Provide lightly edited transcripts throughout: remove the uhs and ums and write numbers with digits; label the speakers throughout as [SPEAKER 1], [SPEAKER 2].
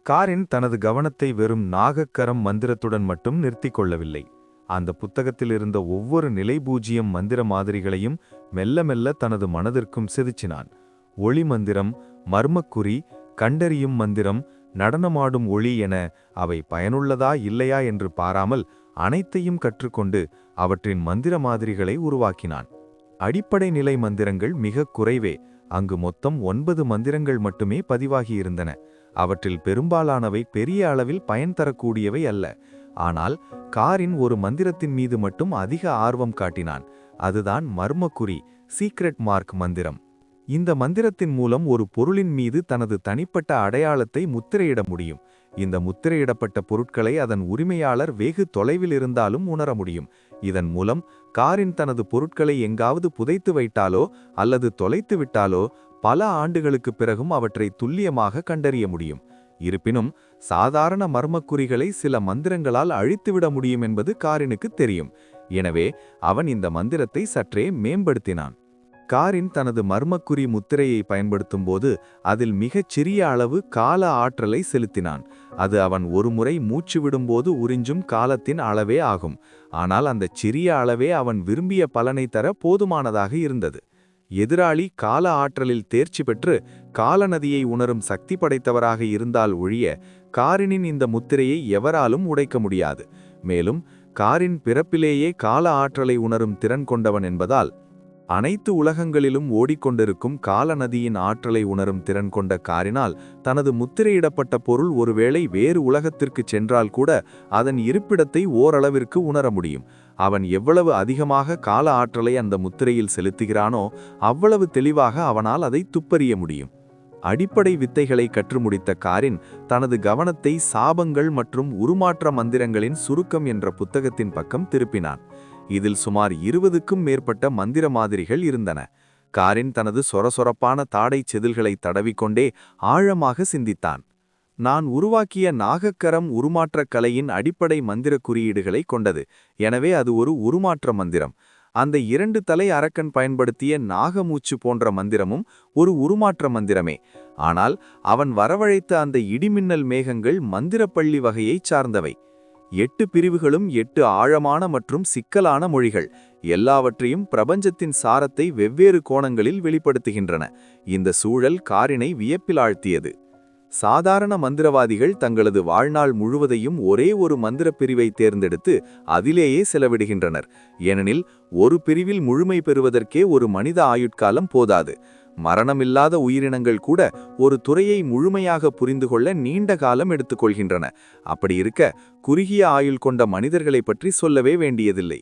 [SPEAKER 1] காரின் தனது கவனத்தை வெறும் நாகக்கரம் மந்திரத்துடன் மட்டும் நிறுத்திக் கொள்ளவில்லை. அந்த புத்தகத்தில் இருந்த ஒவ்வொரு நிலைபூஜ்யம் மந்திர மாதிரிகளையும் மெல்ல மெல்ல தனது மனதிற்கும் செதுச்சினான். ஒளி மந்திரம், மர்மக்குறி, கண்டறியும் மந்திரம், நடனமாடும் ஒளி என அவை பயனுள்ளதா இல்லையா என்று பாராமல் அனைத்தையும் கற்றுக்கொண்டு அவற்றின் மந்திர மாதிரிகளை உருவாக்கினான். அடிப்படை நிலை மந்திரங்கள் மிக குறைவே. அங்கு மொத்தம் 9 மந்திரங்கள் மட்டுமே பதிவாகியிருந்தன. அவற்றில் பெரும்பாலானவை பெரிய அளவில் பயன் தரக்கூடியவை அல்ல. ஆனால் காரின் ஒரு மந்திரத்தின் மீது மட்டும் அதிக ஆர்வம் காட்டினான். அதுதான் மர்மக்குறி, சீக்ரெட் மார்க் மந்திரம். இந்த மந்திரத்தின் மூலம் ஒரு பொருளின் மீது தனது தனிப்பட்ட அடையாளத்தை முத்திரையிட முடியும். இந்த முத்திரையிடப்பட்ட பொருட்களை அதன் உரிமையாளர் வெகு தொலைவில் இருந்தாலும் உணர முடியும். இதன் மூலம் காரின் தனது பொருட்களை எங்காவது புதைத்து வைத்தாலோ அல்லது தொலைத்து விட்டாலோ பல ஆண்டுகளுக்குப் பிறகும் அவற்றை துல்லியமாக கண்டறிய முடியும். இருப்பினும் சாதாரண மர்மக்குறிகளை சில மந்திரங்களால் அழித்துவிட முடியும் என்பது காரினுக்கு தெரியும். எனவே அவன் இந்த மந்திரத்தை சற்றே மேம்படுத்தினான். காரின் தனது மர்மக்குறி முத்திரையை பயன்படுத்தும்போது அதில் மிகச் சிறிய அளவு கால ஆற்றலை செலுத்தினான். அது அவன் ஒருமுறை மூச்சு விடும்போது உறிஞ்சும் காலத்தின் அளவே ஆகும். ஆனால் அந்த சிறிய அளவே அவன் விரும்பிய பலனை தர போதுமானதாக இருந்தது. எதிராளி கால ஆற்றலில் தேர்ச்சி பெற்று காலநதியை உணரும் சக்தி படைத்தவராக இருந்தால் ஒழிய காரினின் இந்த முத்திரையை எவராலும் உடைக்க முடியாது. மேலும் காரின் பிறப்பிலேயே கால ஆற்றலை உணரும் திறன் கொண்டவன் என்பதால் அனைத்து உலகங்களிலும் ஓடிக்கொண்டிருக்கும் காலநதியின் ஆற்றலை உணரும் திறன் கொண்ட காரினால் தனது முத்திரையிடப்பட்ட பொருள் ஒருவேளை வேறு உலகத்திற்கு சென்றால் கூட அதன் இருப்பிடத்தை ஓரளவிற்கு உணர முடியும். அவன் எவ்வளவு அதிகமாக கால ஆற்றலை அந்த முத்திரையில் செலுத்துகிறானோ அவ்வளவு தெளிவாக அவனால் அதை துப்பறிய முடியும். அடிப்படை வித்தைகளை கற்று முடித்த காரின் தனது கவனத்தை சாபங்கள் மற்றும் உருமாற்ற மந்திரங்களின் சுருக்கம் என்ற புத்தகத்தின் பக்கம் திருப்பினான். இதில் சுமார் 20க்கும் மேற்பட்ட மந்திர மாதிரிகள் இருந்தன. காரின் தனது சொரசொரப்பான தாடை செதில்களை தடவிக்கொண்டே ஆழமாக சிந்தித்தான். நான் உருவாக்கிய நாகக்கரம் உருமாற்றக் கலையின் அடிப்படை மந்திர குறியீடுகளை கொண்டது. எனவே அது ஒரு உருமாற்ற மந்திரம். அந்த 2 தலை அரக்கன் பயன்படுத்திய நாகமூச்சு போன்ற மந்திரமும் ஒரு உருமாற்ற மந்திரமே. ஆனால் அவன் வரவழைத்த அந்த இடிமின்னல் மேகங்கள் மந்திரப்பள்ளி வகையைச் சார்ந்தவை. 8 பிரிவுகளும் 8 ஆழமான மற்றும் சிக்கலான மொழிகள். எல்லாவற்றையும் பிரபஞ்சத்தின் சாரத்தை வெவ்வேறு கோணங்களில் வெளிப்படுத்துகின்றன. இந்த சூழல் காரினை வியப்பில் ஆழ்த்தியது. சாதாரண மந்திரவாதிகள் தங்களது வாழ்நாள் முழுவதையும் ஒரே ஒரு மந்திர பிரிவை தேர்ந்தெடுத்து அதிலேயே செலவிடுகின்றனர். ஏனெனில் ஒரு பிரிவில் முழுமை பெறுவதற்கே ஒரு மனித ஆயுட்காலம் போதாது. மரணமில்லாத உயிரினங்கள் கூட ஒரு துறையை முழுமையாக புரிந்து கொள்ள நீண்ட காலம் எடுத்துக்கொள்கின்றன. அப்படி இருக்க குறுகிய ஆயுள் கொண்ட மனிதர்களை பற்றி சொல்லவே வேண்டியதில்லை.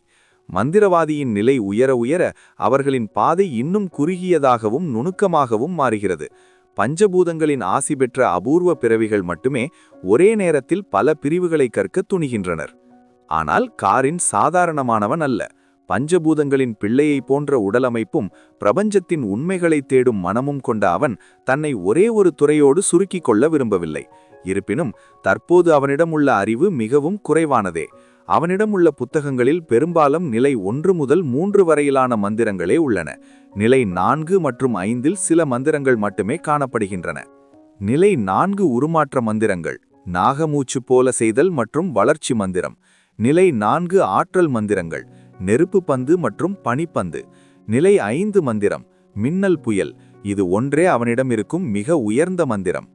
[SPEAKER 1] மந்திரவாதியின் நிலை உயர உயர அவர்களின் பாதை இன்னும் குறுகியதாகவும் நுணுக்கமாகவும் மாறுகிறது. பஞ்சபூதங்களின் ஆசி பெற்ற அபூர்வ பிறவிகள் மட்டுமே ஒரே நேரத்தில் பல பிரிவுகளை கற்க துணிகின்றனர். ஆனால் காரின் சாதாரணமானவன் அல்ல. பஞ்சபூதங்களின் பிள்ளையை போன்ற உடலமைப்பும் பிரபஞ்சத்தின் உண்மைகளை தேடும் மனமும் கொண்ட அவன் தன்னை ஒரே ஒரு துறையோடு சுருக்கிக் கொள்ள விரும்பவில்லை. இருப்பினும் தற்போது அவனிடம் உள்ள அறிவு மிகவும் குறைவானதே. அவனிடம் உள்ள புத்தகங்களில் பெரும்பாலும் நிலை 1 முதல் 3 வரையிலான மந்திரங்களே உள்ளன. நிலை 4 மற்றும் 5இல் சில மந்திரங்கள் மட்டுமே காணப்படுகின்றன. நிலை 4 உருமாற்ற மந்திரங்கள், நாகமூச்சு போல செய்தல் மற்றும் வளர்ச்சி மந்திரம். நிலை 4 ஆற்றல் மந்திரங்கள், நெருப்பு பந்து மற்றும் பனிப்பந்து. நிலை 5 மந்திரம், மின்னல் புயல். இது ஒன்றே அவனிடம் இருக்கும் மிக உயர்ந்த மந்திரம்.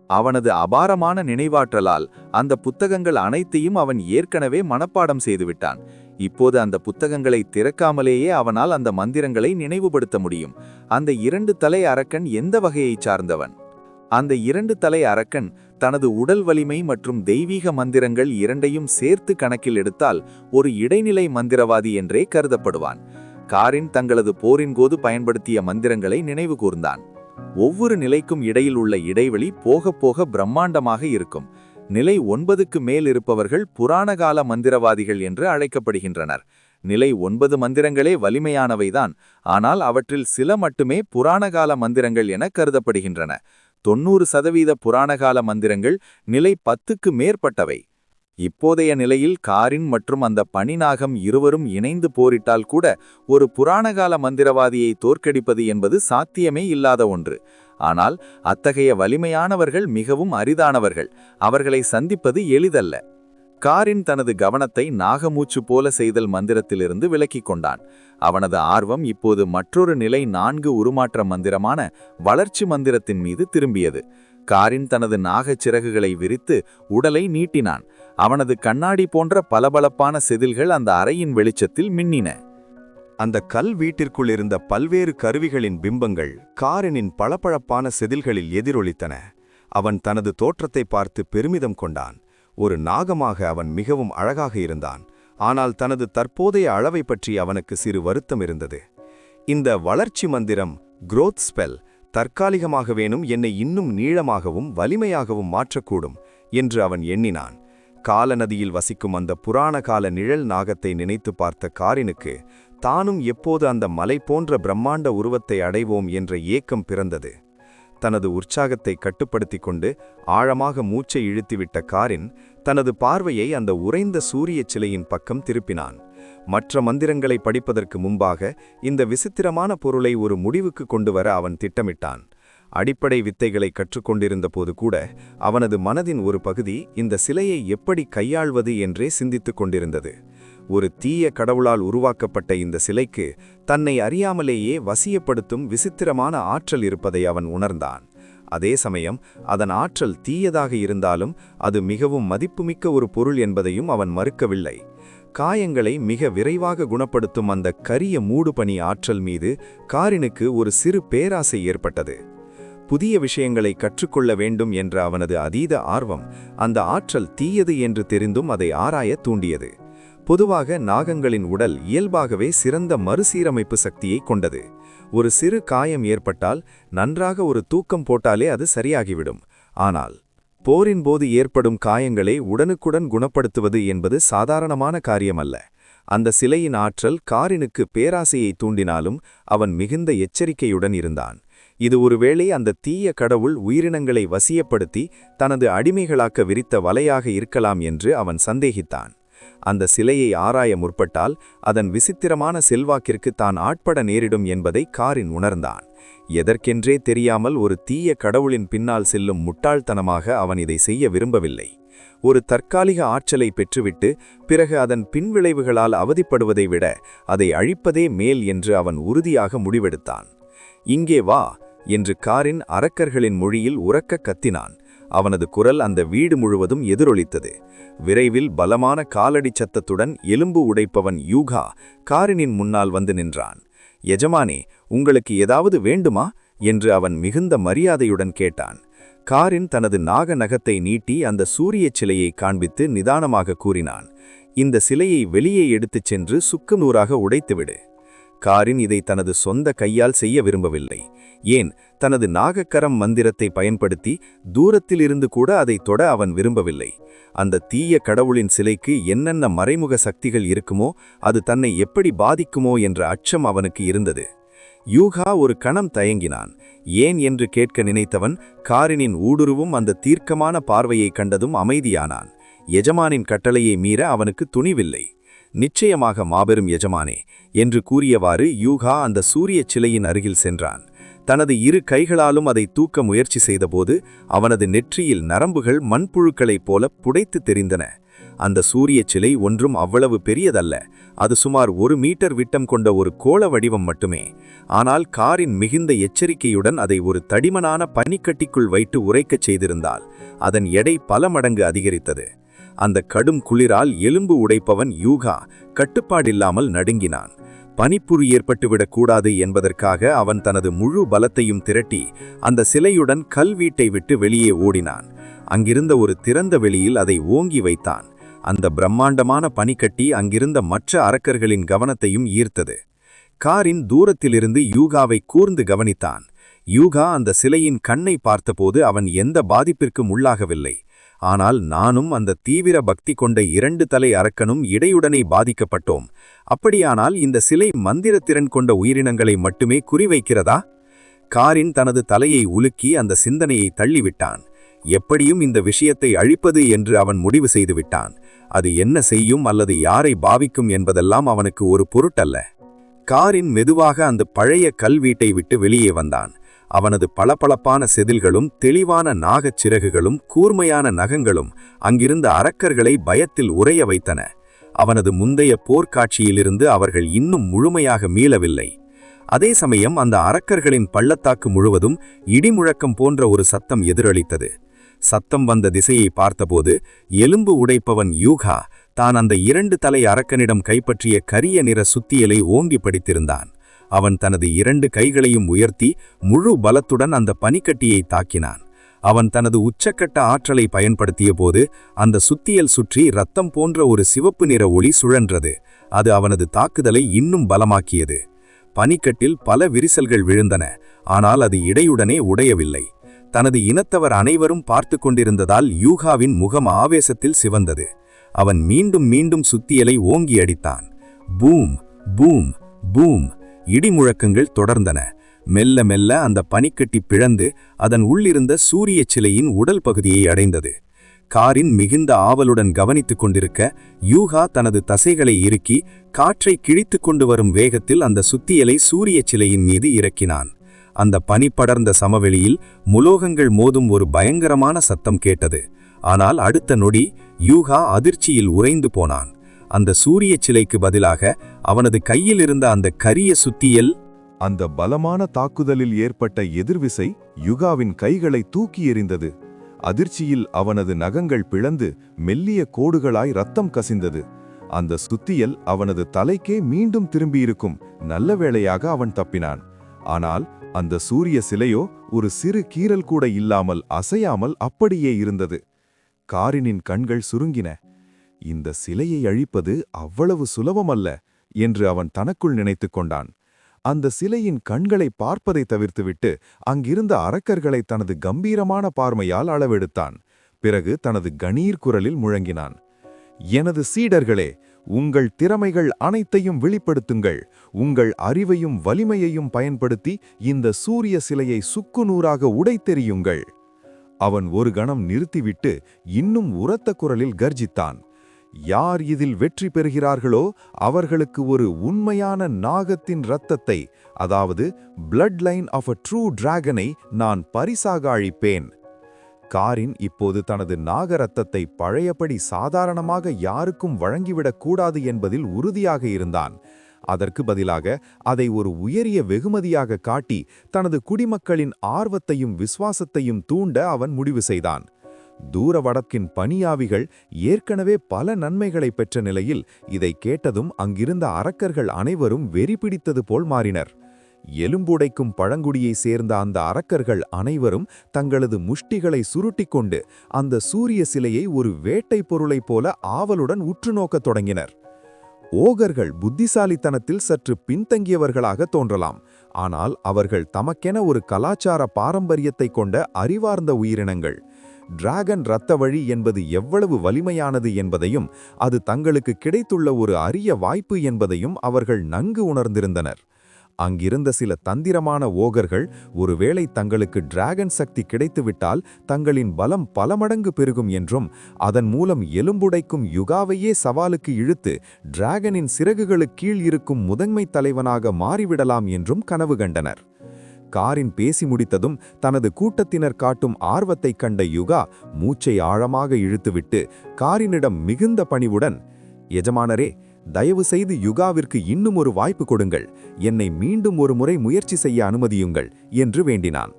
[SPEAKER 1] அவனது அபாரமான நினைவாற்றலால் அந்த புத்தகங்கள் அனைத்தையும் அவன் ஏற்கனவே மனப்பாடம் செய்துவிட்டான். இப்போது அந்த புத்தகங்களை திறக்காமலேயே அவனால் அந்த மந்திரங்களை நினைவுபடுத்த முடியும். அந்த 2 தலை அரக்கன் எந்த வகையைச் சார்ந்தவன்? அந்த 2 தலை அரக்கன் தனது உடல் வலிமை மற்றும் தெய்வீக மந்திரங்கள் இரண்டையும் சேர்த்து கணக்கில் எடுத்தால் ஒரு இடைநிலை மந்திரவாதி என்றே கருதப்படுவான். காரின் தங்களது போரின் போது பயன்படுத்திய மந்திரங்களை நினைவு கூர்ந்தான். ஒவ்வொரு நிலைக்கும் இடையில் உள்ள இடைவெளி போக போக பிரம்மாண்டமாக இருக்கும். நிலை 9க்கு மேல் இருப்பவர்கள் புராணகால மந்திரவாதிகள் என்று அழைக்கப்படுகின்றனர். நிலை 9 மந்திரங்களே வலிமையானவைதான். ஆனால் அவற்றில் சில மட்டுமே புராணகால மந்திரங்கள் என கருதப்படுகின்றன. 90% புராணகால மந்திரங்கள் நிலை 10க்கு மேற்பட்டவை. இப்போதைய நிலையில் காரின் மற்றும் அந்த பனிநாகம் இருவரும் இணைந்து போரிட்டால் கூட ஒரு புராணகால மந்திரவாதியை தோற்கடிப்பது என்பது சாத்தியமே இல்லாத ஒன்று.
[SPEAKER 2] ஆனால் அத்தகைய வலிமையானவர்கள் மிகவும் அரிதானவர்கள். அவர்களை சந்திப்பது எளிதல்ல. காரின் தனது கவனத்தை நாகமூச்சு போல செய்தல் மந்திரத்திலிருந்து விலக்கிக் கொண்டான். அவனது ஆர்வம் இப்போது மற்றொரு நிலை 4 உருமாற்ற மந்திரமான வளர்ச்சி மந்திரத்தின் மீது திரும்பியது. காரின் தனது நாகச் சிறகுகளை விரித்து உடலை நீட்டினான். அவனது கண்ணாடி போன்ற பளபளப்பான செதில்கள் அந்த அறையின் வெளிச்சத்தில் மின்னின.
[SPEAKER 1] அந்த கல் வீட்டிற்குள் இருந்த பல்வேறு கருவிகளின் பிம்பங்கள் காரினின் பளபளப்பான செதில்களில் எதிரொலித்தன. அவன் தனது தோற்றத்தை பார்த்து பெருமிதம் கொண்டான். ஒரு நாகமாக அவன் மிகவும் அழகாக இருந்தான். ஆனால் தனது தற்போதைய அளவை பற்றி அவனுக்கு சிறு வருத்தம் இருந்தது. இந்த வளர்ச்சி மந்திரம், growth ஸ்பெல், தற்காலிகமாகவேனும் என்னை இன்னும் நீளமாகவும் வலிமையாகவும் மாற்றக்கூடும் என்று அவன் எண்ணினான். காலநதியில் வசிக்கும் அந்த புராண கால நிழல் நாகத்தை நினைத்து பார்த்த காரினுக்கு தானும் எப்போது அந்த மலை போன்ற பிரம்மாண்ட உருவத்தை அடைவோம் என்ற ஏக்கம் பிறந்தது. தனது உற்சாகத்தை கட்டுப்படுத்திக் கொண்டு ஆழமாக மூச்சை இழுத்துவிட்ட காரின் தனது பார்வையை அந்த உறைந்த சூரிய சிலையின் பக்கம் திருப்பினான். மற்ற மந்திரங்களை படிப்பதற்கு முன்பாக இந்த விசித்திரமான பொருளை ஒரு முடிவுக்கு கொண்டுவர அவன் திட்டமிட்டான். அடிப்படை வித்தைகளை கற்றுக்கொண்டிருந்த போது கூட அவனது மனதின் ஒரு பகுதி இந்த சிலையை எப்படி கையாள்வது என்றே சிந்தித்துக் கொண்டிருந்தது. ஒரு தீய கடவுளால் உருவாக்கப்பட்ட இந்த சிலைக்கு தன்னை அறியாமலேயே வசியப்படுத்தும் விசித்திரமான ஆற்றல் இருப்பதை அவன் உணர்ந்தான். அதே சமயம் அதன் ஆற்றல் தீயதாக இருந்தாலும் அது மிகவும் மதிப்புமிக்க ஒரு பொருள் என்பதையும் அவன் மறுக்கவில்லை. காயங்களை மிக விரைவாக குணப்படுத்தும் அந்த கரிய மூடுபனி ஆற்றல் மீது காரினுக்கு ஒரு சிறு பேராசை ஏற்பட்டது. புதிய விஷயங்களை கற்றுக்கொள்ள வேண்டும் என்ற அவனது அதீத ஆர்வம் அந்த ஆற்றல் தீயது என்று தெரிந்தும் அதை ஆராய தூண்டியது. பொதுவாக நாகங்களின் உடல் இயல்பாகவே சிறந்த மறுசீரமைப்பு சக்தியை கொண்டது. ஒரு சிறு காயம் ஏற்பட்டால் நன்றாக ஒரு தூக்கம் போட்டாலே அது சரியாகிவிடும். ஆனால் போரின் போது ஏற்படும் காயங்களை உடனுக்குடன் குணப்படுத்துவது என்பது சாதாரணமான காரியமல்ல. அந்த சிலையின் ஆற்றல் காரினுக்கு பேராசையை தூண்டினாலும் அவன் மிகுந்த எச்சரிக்கையுடன் இருந்தான். இது ஒருவேளை அந்த தீய கடவுள் உயிரினங்களை வசியப்படுத்தி தனது அடிமைகளாக்க விரித்த வலையாக இருக்கலாம் என்று அவன் சந்தேகித்தான். அந்த சிலையை ஆராய முற்பட்டால் அதன் விசித்திரமான செல்வாக்கிற்கு தான் ஆட்பட நேரிடும் என்பதை காரின் உணர்ந்தான். எதற்கென்றே தெரியாமல் ஒரு தீய கடவுளின் பின்னால் செல்லும் முட்டாள்தனமாக அவன் இதை செய்ய விரும்பவில்லை. ஒரு தற்காலிக ஆற்றலை பெற்றுவிட்டு பிறகு அதன் பின்விளைவுகளால் அவதிப்படுவதை விட அதை அழிப்பதே மேல் என்று அவன் உறுதியாக முடிவெடுத்தான். இங்கே வா என்று காரின் அரக்கர்களின் மொழியில் உரக்க கத்தினான். அவனது குரல் அந்த வீடு முழுவதும் எதிரொலித்தது. விரைவில் பலமான காலடி சத்தத்துடன் எலும்பு உடைப்பவன் யூகா காரினின் முன்னால் வந்து நின்றான். எஜமானே, உங்களுக்கு ஏதாவது வேண்டுமா என்று அவன் மிகுந்த மரியாதையுடன் கேட்டான். காரின் தனது நாக நகத்தை நீட்டி அந்த சூரிய சிலையை காண்பித்து நிதானமாக கூறினான், இந்த சிலையை வெளியே எடுத்துச் சென்று சுக்குநூறாக உடைத்துவிடு. காரின் இதை தனது சொந்த கையால் செய்ய விரும்பவில்லை. ஏன், தனது நாகக்கரம் மந்திரத்தை பயன்படுத்தி தூரத்திலிருந்து கூட அதை தொட அவன் விரும்பவில்லை. அந்த தீய கடவுளின் சிலைக்கு என்னென்ன மறைமுக சக்திகள் இருக்குமோ அது தன்னை எப்படி பாதிக்குமோ என்ற அச்சம் அவனுக்கு இருந்தது. யூகா ஒரு கணம் தயங்கினான். ஏன் என்று கேட்க நினைத்தவன் காரினின் ஊடுருவும் அந்த தீர்க்கமான பார்வையை கண்டதும் அமைதியானான். எஜமானின் கட்டளையை மீற அவனுக்கு துணிவில்லை. நிச்சயமாக மாபெரும் எஜமானே என்று கூறியவாறு யூகா அந்த சூரிய சிலையின் அருகில் சென்றான். தனது இரு கைகளாலும் அதை தூக்க முயற்சி செய்தபோது அவனது நெற்றியில் நரம்புகள் மண்புழுக்களைப் போல புடைத்து தெரிந்தன. அந்த சூரிய சிலை ஒன்றும் அவ்வளவு பெரியதல்ல. அது சுமார் 1 மீட்டர் விட்டம் கொண்ட ஒரு கோள வடிவம் மட்டுமே. ஆனால் காரின் மிகுந்த எச்சரிக்கையுடன் அதை ஒரு தடிமனான பனிக்கட்டிக்குள் வைத்து உரைக்கச் செய்திருந்தால் அதன் எடை பல மடங்கு அதிகரித்தது. அந்த கடும் குளிரால் எலும்பு உடைப்பவன் யூகா கட்டுப்பாடில்லாமல் நடுங்கினான். பனிப்புறு ஏற்பட்டுவிடக்கூடாது என்பதற்காக அவன் தனது முழு பலத்தையும் திரட்டி அந்த சிலையுடன் கல்வீட்டை விட்டு வெளியே ஓடினான். அங்கிருந்த ஒரு திறந்த வெளியில் அதை ஓங்கி வைத்தான். அந்த பிரம்மாண்டமான பனிக்கட்டி அங்கிருந்த மற்ற அரக்கர்களின் கவனத்தையும் ஈர்த்தது. காரின் தூரத்திலிருந்து யூகாவை கூர்ந்து கவனித்தான். யூகா அந்த சிலையின் கண்ணை பார்த்தபோது அவன் எந்த பாதிப்பிற்கும் உள்ளாகவில்லை. ஆனால் நானும் அந்த தீவிர பக்தி கொண்ட 2 தலை அரக்கனும் இடையுடனே பாதிக்கப்பட்டோம். அப்படியானால் இந்த சிலை மந்திரத்திறன் கொண்ட உயிரினங்களை மட்டுமே குறிவைக்கிறதா? காரின் தனது தலையை உலுக்கி அந்த சிந்தனையை தள்ளிவிட்டான். எப்படியும் இந்த விஷயத்தை அழிப்பது என்று அவன் முடிவு செய்துவிட்டான். அது என்ன செய்யும் அல்லது யாரை பாவிக்கும் என்பதெல்லாம் அவனுக்கு ஒரு பொருட்டல்ல. காரின் மெதுவாக அந்த பழைய கல்வீட்டை விட்டு வெளியே வந்தான்.
[SPEAKER 3] அவனது பளபளப்பான செதில்களும் தெளிவான நாகச் சிறகுகளும் கூர்மையான நகங்களும் அங்கிருந்த அரக்கர்களை பயத்தில் உறைய வைத்தன. அவனது முந்தைய போர்க்காட்சியிலிருந்து அவர்கள் இன்னும் முழுமையாக மீளவில்லை. அதே சமயம் அந்த அரக்கர்களின் பள்ளத்தாக்கு முழுவதும் இடிமுழக்கம் போன்ற ஒரு சத்தம் எதிரொலித்தது. சத்தம் வந்த திசையை பார்த்தபோது எலும்பு உடைப்பவன் யூகா தான் அந்த 2 தலை அரக்கனிடம் கைப்பற்றிய கரிய நிற சுத்தியலை ஓங்கி பிடித்திருந்தான். அவன் தனது 2 கைகளையும் உயர்த்தி முழு பலத்துடன் அந்த பனிக்கட்டியை தாக்கினான். அவன் தனது உச்சக்கட்ட ஆற்றலை பயன்படுத்திய போது அந்த சுத்தியல் சுற்றி இரத்தம் போன்ற ஒரு சிவப்பு நிற ஒளி சுழன்றது. அது அவனது தாக்குதலை இன்னும் பலமாக்கியது. பனிக்கட்டில் பல விரிசல்கள் விழுந்தன, ஆனால் அது இடையுடனே உடையவில்லை. தனது இனத்தவர் அனைவரும் பார்த்து கொண்டிருந்ததால் யூகாவின் முகம் ஆவேசத்தில் சிவந்தது. அவன் மீண்டும் மீண்டும் சுத்தியலை ஓங்கி அடித்தான். பூம் பூம் பூம் இடிமுழக்கங்கள் தொடர்ந்தன. மெல்ல மெல்ல அந்த பனிக்கட்டி பிளந்து அதன் உள்ளிருந்த சூரிய சிலையின் உடல் பகுதியை அடைந்தது. காரின் மிகுந்த ஆவலுடன் கவனித்துக் கொண்டிருக்க யூகா தனது தசைகளை இறுக்கி காற்றை கிழித்து கொண்டு வரும் வேகத்தில் அந்த சுத்தியலை சூரிய சிலையின் மீது இறக்கினான். அந்த பனி படர்ந்த சமவெளியில் முலோகங்கள் மோதும் ஒரு பயங்கரமான சத்தம் கேட்டது. ஆனால் அடுத்த நொடி யூகா அதிர்ச்சியில் உறைந்து போனான். அந்த சூரிய சிலைக்கு பதிலாக அவனது கையில் இருந்த அந்த கரிய சுத்தியல்.
[SPEAKER 1] அந்த பலமான தாக்குதலில் ஏற்பட்ட எதிர்விசை யுகாவின் கைகளை தூக்கி எறிந்தது. அதிர்ச்சியில் அவனது நகங்கள் பிளந்து மெல்லிய கோடுகளாய் ரத்தம் கசிந்தது. அந்த சுத்தியல் அவனது தலைக்கே மீண்டும் திரும்பியிருக்கும். நல்ல வேளையாக அவன் தப்பினான். ஆனால் அந்த சூரிய சிலையோ ஒரு சிறு கீறல் கூட இல்லாமல் அசையாமல் அப்படியே இருந்தது. காரினின் கண்கள் சுருங்கின. இந்த சிலையை அழிப்பது அவ்வளவு சுலபமல்ல என்று அவன் தனக்குள் நினைத்துக் கொண்டான். அந்த சிலையின் கண்களை பார்ப்பதை தவிர்த்துவிட்டு அங்கிருந்த அரக்கர்களை தனது கம்பீரமான பார்மையால் அளவெடுத்தான். பிறகு தனது கணீர் குரலில் முழங்கினான். எனது சீடர்களே, உங்கள் திறமைகள் அனைத்தையும் வெளிப்படுத்துங்கள். உங்கள் அறிவையும் வலிமையையும் பயன்படுத்தி இந்த சூரிய சிலையை சுக்குநூறாக உடைத்தெறியுங்கள். அவன் ஒரு கணம் நிறுத்திவிட்டு இன்னும் உரத்த குரலில் கர்ஜித்தான். யார் இதில் வெற்றி பெறுகிறார்களோ அவர்களுக்கு ஒரு உண்மையான நாகத்தின் இரத்தத்தை, அதாவது blood line of a true டிராகனை நான் பரிசாக அளிப்பேன். காரின் இப்போது தனது நாக இரத்தத்தை பழையபடி சாதாரணமாக யாருக்கும் வழங்கிவிடக் கூடாது என்பதில் உறுதியாக இருந்தான். அதற்கு பதிலாக அதை ஒரு உயரிய வெகுமதியாக காட்டி தனது குடிமக்களின் ஆர்வத்தையும் விசுவாசத்தையும் தூண்ட அவன் முடிவு செய்தான். தூர வடக்கின் பனியாவிகள் ஏற்கனவே பல நன்மைகளை பெற்ற நிலையில் இதை கேட்டதும் அங்கிருந்த அரக்கர்கள் அனைவரும் வெறி பிடித்தது போல் மாறினர். எலும்புடைக்கும் பழங்குடியை சேர்ந்த அந்த அரக்கர்கள் அனைவரும் தங்களது முஷ்டிகளை சுருட்டிக்கொண்டு அந்த சூரிய சிலையை ஒரு வேட்டை பொருளைப் போல ஆவலுடன் உற்று நோக்கத் தொடங்கினர். ஓகர்கள் புத்திசாலித்தனத்தில் சற்று பின்தங்கியவர்களாக தோன்றலாம். ஆனால் அவர்கள் தமக்கென ஒரு கலாச்சார பாரம்பரியத்தை கொண்ட அறிவார்ந்த உயிரினங்கள். டிராகன் இரத்த வழி என்பது எவ்வளவு வலிமையானது என்பதையும் அது தங்களுக்கு கிடைத்துள்ள ஒரு அரிய வாய்ப்பு என்பதையும் அவர்கள் நன்கு உணர்ந்திருந்தனர். அங்கிருந்த சில தந்திரமான ஓகர்கள் ஒருவேளை தங்களுக்கு டிராகன் சக்தி கிடைத்துவிட்டால் தங்களின் பலம் பல மடங்கு பெருகும் என்றும் அதன் மூலம் எலும்புடைக்கும் யுகாவையே சவாலுக்கு இழுத்து டிராகனின் சிறகுகளுக்கு கீழ் இருக்கும் முதன்மை தலைவனாக மாறிவிடலாம் என்றும் கனவு கண்டனர். காரின் பேசி முடித்ததும் தனது கூட்டத்தினர் காட்டும் ஆர்வத்தைக் கண்ட யுகா மூச்சை ஆழமாக இழுத்துவிட்டு காரினிடம் மிகுந்த பணிவுடன், எஜமானரே, தயவு செய்து யுகாவிற்கு இன்னும் ஒரு வாய்ப்பு கொடுங்கள். என்னை மீண்டும் ஒரு முறை முயற்சி செய்ய அனுமதியுங்கள் என்று வேண்டினான்.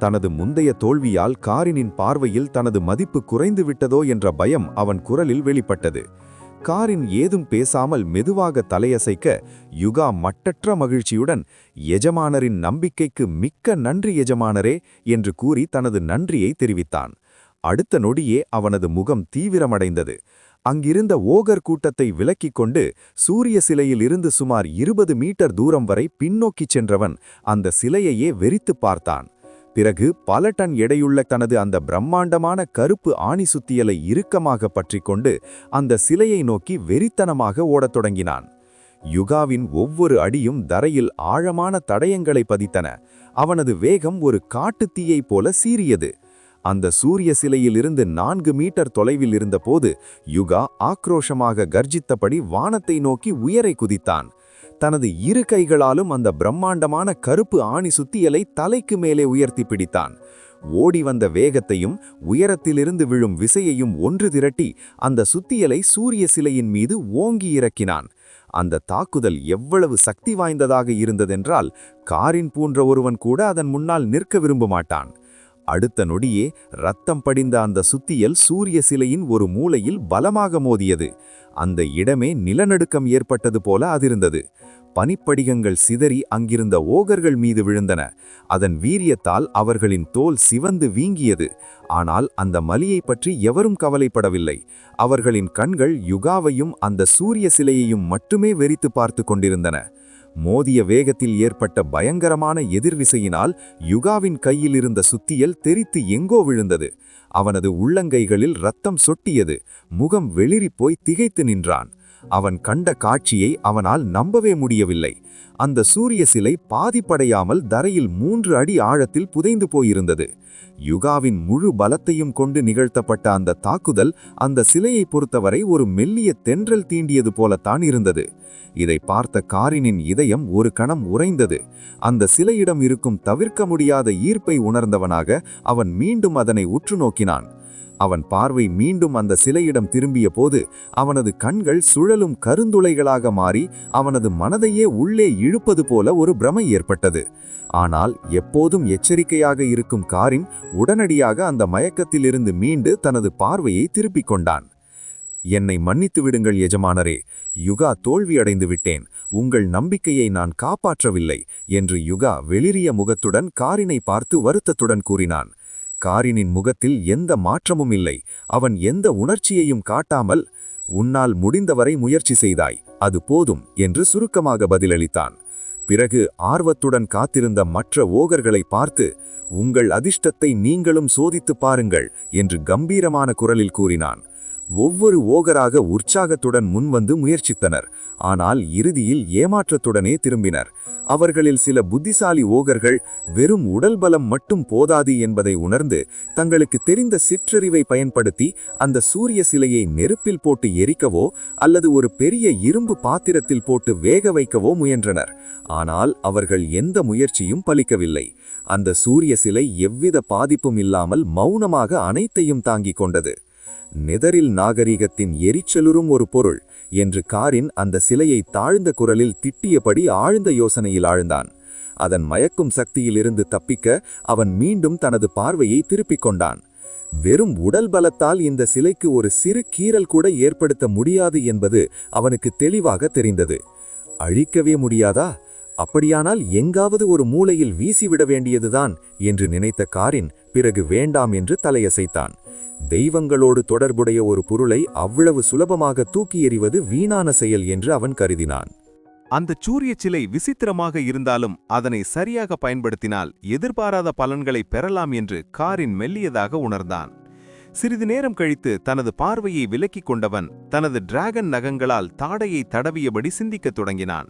[SPEAKER 1] தனது முந்தைய தோல்வியால் காரினின் பார்வையில் தனது மதிப்பு குறைந்து விட்டதோ என்ற பயம் அவன் குரலில் வெளிப்பட்டது. காரின் ஏதும் பேசாமல் மெதுவாக தலையசைக்க யுகா மட்டற்ற மகிழ்ச்சியுடன், எஜமானரின் நம்பிக்கைக்கு மிக்க நன்றி எஜமானரே என்று கூறி தனது நன்றியை தெரிவித்தான். அடுத்த நொடியே அவனது முகம் தீவிரமடைந்தது. அங்கிருந்த ஓகர் கூட்டத்தை விலக்கிக் கொண்டு சூரிய சிலையில் இருந்து சுமார் 20 மீட்டர் தூரம் வரை பின்னோக்கிச் சென்றவன் அந்த சிலையையே வெறித்துப் பார்த்தான். பிறகு பல டன் எடையுள்ள தனது அந்த பிரம்மாண்டமான கருப்பு ஆணி சுத்தியலை இறுக்கமாக பற்றிக்கொண்டு அந்த சிலையை நோக்கி வெறித்தனமாக ஓடத் தொடங்கினான். யுகாவின் ஒவ்வொரு அடியும் தரையில் ஆழமான தடயங்களை பதித்தன. அவனது வேகம் ஒரு காட்டுத்தீயைப் போல சீறியது. அந்த சூரிய சிலையிலிருந்து 4 மீட்டர் தொலைவில் இருந்தபோது யுகா ஆக்ரோஷமாக கர்ஜித்தபடி வானத்தை நோக்கி உயரை குதித்தான்.
[SPEAKER 3] தனது இரு கைகளாலும் அந்த பிரம்மாண்டமான கருப்பு ஆணி சுத்தியலை தலைக்கு மேலே உயர்த்தி பிடித்தான். ஓடி வந்த வேகத்தையும் உயரத்திலிருந்து விழும் விசையையும் ஒன்று திரட்டி அந்த சுத்தியலை சூரிய சிலையின் மீது ஓங்கி இறக்கினான். அந்த தாக்குதல் எவ்வளவு சக்தி வாய்ந்ததாக இருந்ததென்றால் காரின் போன்ற ஒருவன் கூட அதன் முன்னால் நிற்க விரும்ப மாட்டான். அடுத்த நொடியே இரத்தம் படிந்த அந்த சுத்தியல் சூரிய சிலையின் ஒரு மூலையில் பலமாக மோதியது. அந்த இடமே நிலநடுக்கம் ஏற்பட்டது போல அதிர்ந்தது. பனிப்படிகங்கள் சிதறி அங்கிருந்த ஓகர்கள் மீது விழுந்தன. அதன் வீரியத்தால் அவர்களின் தோல் சிவந்து வீங்கியது. ஆனால் அந்த மலியை பற்றி எவரும் கவலைப்படவில்லை. அவர்களின் கண்கள் யுகாவையும் அந்த சூரிய சிலையையும் மட்டுமே வெறித்து பார்த்து கொண்டிருந்தன. மோதிய வேகத்தில் ஏற்பட்ட பயங்கரமான எதிர்விசையினால் யுகாவின் கையில் இருந்த சுத்தியல் தெறித்து எங்கோ விழுந்தது. அவனது உள்ளங்கைகளில் இரத்தம் சொட்டியது. முகம் வெளிறிப்போய் திகைத்து நின்றான். அவன் கண்ட காட்சியை அவனால் நம்பவே முடியவில்லை. அந்த சூரிய சிலை பாதிப்படையாமல் தரையில் 3 அடி ஆழத்தில் புதைந்து போயிருந்தது. யுகாவின் முழு பலத்தையும் கொண்டு நிகழ்த்தப்பட்ட அந்த தாக்குதல் அந்த சிலையை பொறுத்தவரை ஒரு மெல்லிய தென்றல் தீண்டியது போலத்தான் இருந்தது. இதை பார்த்த காரினின் இதயம் ஒரு கணம் உறைந்தது. அந்த சிலையிடம் இருக்கும் தவிர்க்க முடியாத ஈர்ப்பை உணர்ந்தவனாக அவன் மீண்டும் அதனை உற்று நோக்கினான். அவன் பார்வை மீண்டும் அந்த சிலையிடம் திரும்பிய போது அவனது கண்கள் சுழலும் கருந்துளைகளாக மாறி அவனது மனதையே உள்ளே இழுப்பது போல ஒரு பிரமை ஏற்பட்டது. ஆனால் எப்போதும் எச்சரிக்கையாக இருக்கும் காரின் உடனடியாக அந்த மயக்கத்திலிருந்து மீண்டு தனது பார்வையை திருப்பிக் கொண்டான். என்னை மன்னித்து விடுங்கள் எஜமானரே, யுகா தோல்வியடைந்து விட்டேன். உங்கள் நம்பிக்கையை நான் காப்பாற்றவில்லை என்று யுகா வெளிரிய முகத்துடன் காரினை பார்த்து வருத்தத்துடன் கூறினான். காரினின் முகத்தில் எந்த மாற்றமும் இல்லை. அவன் எந்த உணர்ச்சியையும் காட்டாமல், உன்னால் முடிந்தவரை முயற்சி செய்தாய், அது போதும் என்று சுருக்கமாக பதிலளித்தான். பிறகு ஆர்வத்துடன் காத்திருந்த மற்ற ஓகர்களை பார்த்து, உங்கள் அதிர்ஷ்டத்தை நீங்களும் சோதித்து பாருங்கள் என்று கம்பீரமான குரலில் கூறினான். ஒவ்வொரு ஓகராக உற்சாகத்துடன் முன்வந்து முயற்சித்தனர். ஆனால் இறுதியில் ஏமாற்றத்துடனே திரும்பினர். அவர்களில் சில புத்திசாலி ஓகர்கள் வெறும் உடல் பலம் மட்டும் போதாது என்பதை உணர்ந்து தங்களுக்கு தெரிந்த சிற்றறிவை பயன்படுத்தி அந்த சூரிய சிலையை நெருப்பில் போட்டு எரிக்கவோ அல்லது ஒரு பெரிய இரும்பு பாத்திரத்தில் போட்டு வேக வைக்கவோ முயன்றனர். ஆனால் அவர்கள் எந்த முயற்சியும் பலிக்கவில்லை. அந்த சூரிய சிலை எவ்வித பாதிப்பும் இல்லாமல் மௌனமாக அனைத்தையும் தாங்கிக் கொண்டது. நெதரில் நாகரிகத்தின் எரிச்சலுறும் ஒரு பொருள் என்று காரின் அந்த சிலையை தாழ்ந்த குரலில் திட்டியபடி ஆழ்ந்த யோசனையில் ஆழ்ந்தான். அதன் மயக்கும் சக்தியிலிருந்து தப்பிக்க அவன் மீண்டும் தனது பார்வையை திருப்பிக் கொண்டான். வெறும் உடல் பலத்தால் இந்த சிலைக்கு ஒரு சிறு கீறல் கூட ஏற்படுத்த முடியாது என்பது அவனுக்கு தெளிவாக தெரிந்தது. அழிக்கவே முடியாதா? அப்படியானால் எங்காவது ஒரு மூலையில் வீசிவிட வேண்டியதுதான் என்று நினைத்த காரின் பிறகு வேண்டாம் என்று தலையசைத்தான். தெய்வங்களோடு தொடர்புடைய ஒரு பொருளை அவ்வளவு சுலபமாக தூக்கி எறிவது வீணான செயல் என்று அவன் கருதினான்.
[SPEAKER 1] அந்த சூரிய சிலை விசித்திரமாக இருந்தாலும் அதனை சரியாக பயன்படுத்தினால் எதிர்பாராத பலன்களை பெறலாம் என்று காரின் மெல்லியதாக உணர்ந்தான். சிறிது நேரம் கழித்து தனது பார்வையை விலக்கிக் கொண்டவன் தனது டிராகன் நகங்களால் தாடையை தடவியபடி சிந்திக்கத் தொடங்கினான்.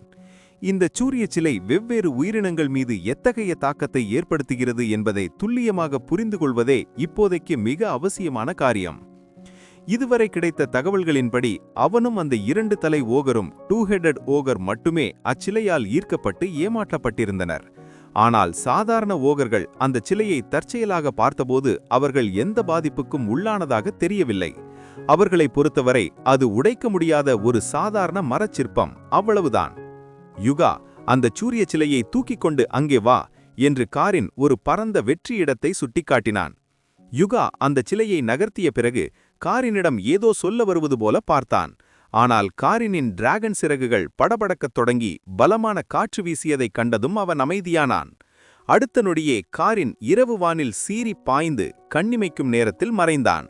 [SPEAKER 1] இந்த சூரிய சிலை வெவ்வேறு உயிரினங்கள் மீது எத்தகைய தாக்கத்தை ஏற்படுத்துகிறது என்பதை துல்லியமாக புரிந்து கொள்வதே இப்போதைக்கு மிக அவசியமான காரியம். இதுவரை கிடைத்த தகவல்களின்படி அவனும் அந்த 2 தலை ஓகரும் 2-ஹெடட் ஓகர் மட்டுமே அச்சிலையால் ஈர்க்கப்பட்டு ஏமாற்றப்பட்டிருந்தனர். ஆனால் சாதாரண ஓகர்கள் அந்த சிலையை தற்செயலாக பார்த்தபோது அவர்கள் எந்த பாதிப்புக்கும் உள்ளானதாக தெரியவில்லை. அவர்களை பொறுத்தவரை அது உடைக்க முடியாத ஒரு சாதாரண மரச்சிற்பம், அவ்வளவுதான். யுகா, அந்த சூரிய சிலையை தூக்கிக் கொண்டு அங்கே வா என்று காரின் ஒரு பரந்த வெற்றி இடத்தை சுட்டிக்காட்டினான். யுகா அந்த சிலையை நகர்த்திய பிறகு காரினிடம் ஏதோ சொல்ல வருவது போல பார்த்தான். ஆனால் காரினின் டிராகன் சிறகுகள் படபடக்கத் தொடங்கி பலமான காற்று வீசியதைக் கண்டதும் அவன் அமைதியானான். அடுத்த நொடியே காரின் இரவு வானில் சீறி பாய்ந்து கண்ணிமைக்கும் நேரத்தில் மறைந்தான்.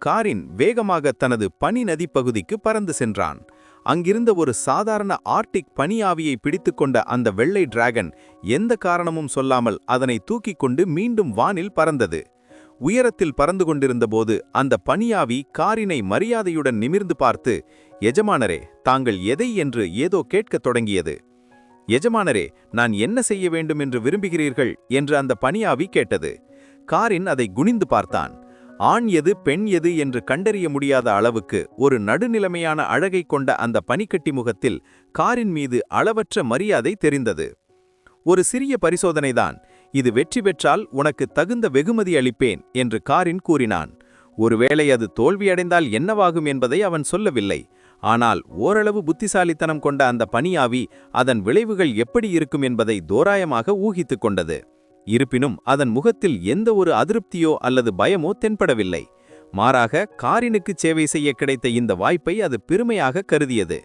[SPEAKER 1] காரின் வேகமாக தனது பனி நதிப்பகுதிக்கு பறந்து சென்றான். அங்கிருந்த ஒரு சாதாரண ஆர்டிக் பனியாவியை பிடித்துக்கொண்ட அந்த வெள்ளை டிராகன் எந்த காரணமும் சொல்லாமல் அதனை தூக்கிக் கொண்டு மீண்டும் வானில் பறந்தது. உயரத்தில் பறந்து கொண்டிருந்தபோது அந்த பனியாவி காரினை மரியாதையுடன் நிமிர்ந்து பார்த்து, எஜமானரே, தாங்கள் எதை என்று ஏதோ கேட்கத் தொடங்கியது. எஜமானரே, நான் என்ன செய்ய வேண்டும் என்று விரும்புகிறீர்கள் என்று அந்த பனியாவி கேட்டது. காரின் அதை குனிந்து பார்த்தான்.
[SPEAKER 2] ஆண் எது பெண் எது என்று கண்டறிய முடியாத அளவுக்கு ஒரு நடுநிலைமையான அழகை கொண்ட அந்த பனிக்கட்டி முகத்தில் காரின் மீது அளவற்ற மரியாதை தெரிந்தது. ஒரு சிறிய பரிசோதனைதான், இது வெற்றி பெற்றால் உனக்கு தகுந்த வெகுமதி அளிப்பேன் என்று காரின் கூறினான். ஒருவேளை அது தோல்வியடைந்தால் என்னவாகும் என்பதை அவன் சொல்லவில்லை. ஆனால் ஓரளவு புத்திசாலித்தனம் கொண்ட அந்த பனியாவி அதன் விளைவுகள் எப்படி இருக்கும் என்பதை தோராயமாக ஊகித்துக் கொண்டது. இருப்பினும் அதன் முகத்தில் எந்த ஒரு அதிருப்தியோ அல்லது பயமோ தென்படவில்லை. மாறாக காரினுக்கு சேவை செய்ய கிடைத்த இந்த வாய்ப்பை அது பெருமையாக கருதியது.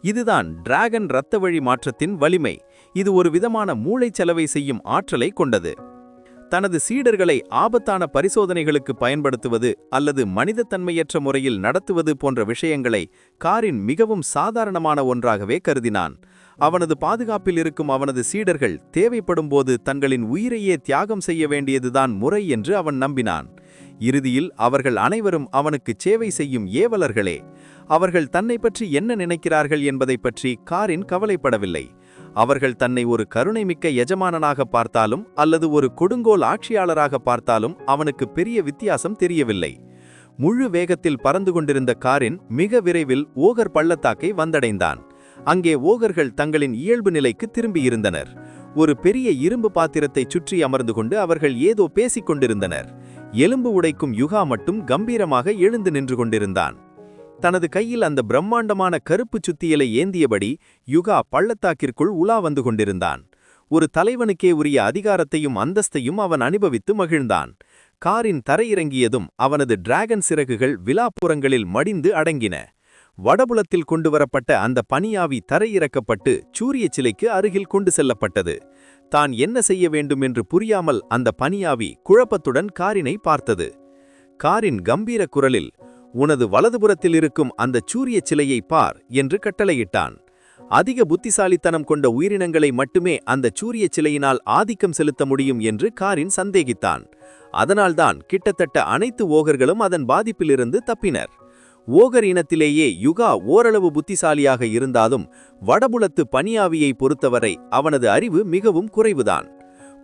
[SPEAKER 2] இதுதான் டிராகன் இரத்த வழி மாற்றத்தின் வலிமை. இது ஒரு விதமான மூளைச்சலவை செய்யும் ஆற்றலை கொண்டது. தனது சீடர்களை ஆபத்தான பரிசோதனைகளுக்கு பயன்படுத்துவது அல்லது மனிதத்தன்மையற்ற முறையில் நடத்துவது போன்ற விஷயங்களை காரின் மிகவும் சாதாரணமான ஒன்றாகவே கருதினான். அவனது பாதுகாப்பில் இருக்கும் அவனது சீடர்கள் தேவைப்படும்போது தங்களின் உயிரையே தியாகம் செய்ய வேண்டியதுதான் முறை என்று அவன் நம்பினான். இறுதியில் அவர்கள் அனைவரும் அவனுக்கு சேவை செய்யும் ஏவலர்களே. அவர்கள் தன்னை பற்றி என்ன நினைக்கிறார்கள் என்பதை பற்றி காரின் கவலைப்படவில்லை. அவர்கள் தன்னை ஒரு கருணைமிக்க எஜமானனாக பார்த்தாலும் அல்லது ஒரு கொடுங்கோல் ஆட்சியாளராக பார்த்தாலும் அவனுக்கு பெரிய வித்தியாசம் தெரியவில்லை. முழு வேகத்தில் பறந்து கொண்டிருந்த காரின் மிக விரைவில் ஓகர் பள்ளத்தாக்கை வந்தடைந்தான். அங்கே ஓகர்கள் தங்களின் இயல்பு நிலைக்கு திரும்பியிருந்தனர். ஒரு பெரிய இரும்பு பாத்திரத்தை சுற்றி அமர்ந்து கொண்டு அவர்கள் ஏதோ பேசிக் கொண்டிருந்தனர். எலும்பு உடைக்கும் யுகா மட்டும் கம்பீரமாக எழுந்து நின்று கொண்டிருந்தான். தனது கையில் அந்த பிரம்மாண்டமான கருப்பு சுத்தியலை ஏந்தியபடி யுகா பள்ளத்தாக்கிற்குள் உலா வந்து கொண்டிருந்தான். ஒரு தலைவனுக்கே உரிய அதிகாரத்தையும் அந்தஸ்தையும் அவன் அனுபவித்து மகிழ்ந்தான். காரின் தரையிறங்கியதும் அவனது டிராகன் சிறகுகள் விலாப்புறங்களில் மடிந்து அடங்கின. வடபுலத்தில் கொண்டுவரப்பட்ட அந்த பனியாவி தரையிறக்கப்பட்டு சூரிய சிலைக்கு அருகில் கொண்டு செல்லப்பட்டது. தான் என்ன செய்ய வேண்டும் என்று புரியாமல் அந்த பனியாவி குழப்பத்துடன் காரினை பார்த்தது. காரின் கம்பீர குரலில், "உனது வலதுபுறத்தில் இருக்கும் அந்த சூரிய சிலையை பார்" என்று கட்டளையிட்டான். அதிக புத்திசாலித்தனம் கொண்ட உயிரினங்களை மட்டுமே அந்த சூரிய சிலையினால் ஆதிக்கம் செலுத்த முடியும் என்று காரின் சந்தேகித்தான். அதனால்தான் கிட்டத்தட்ட அனைத்து ஓகர்களும் அதன் பாதிப்பிலிருந்து தப்பினர். ஓகர் இனத்திலேயே யுகா ஓரளவு புத்திசாலியாக இருந்தாலும் வடபுலத்து பனியாவியை பொறுத்தவரை அவனது அறிவு மிகவும் குறைவுதான்.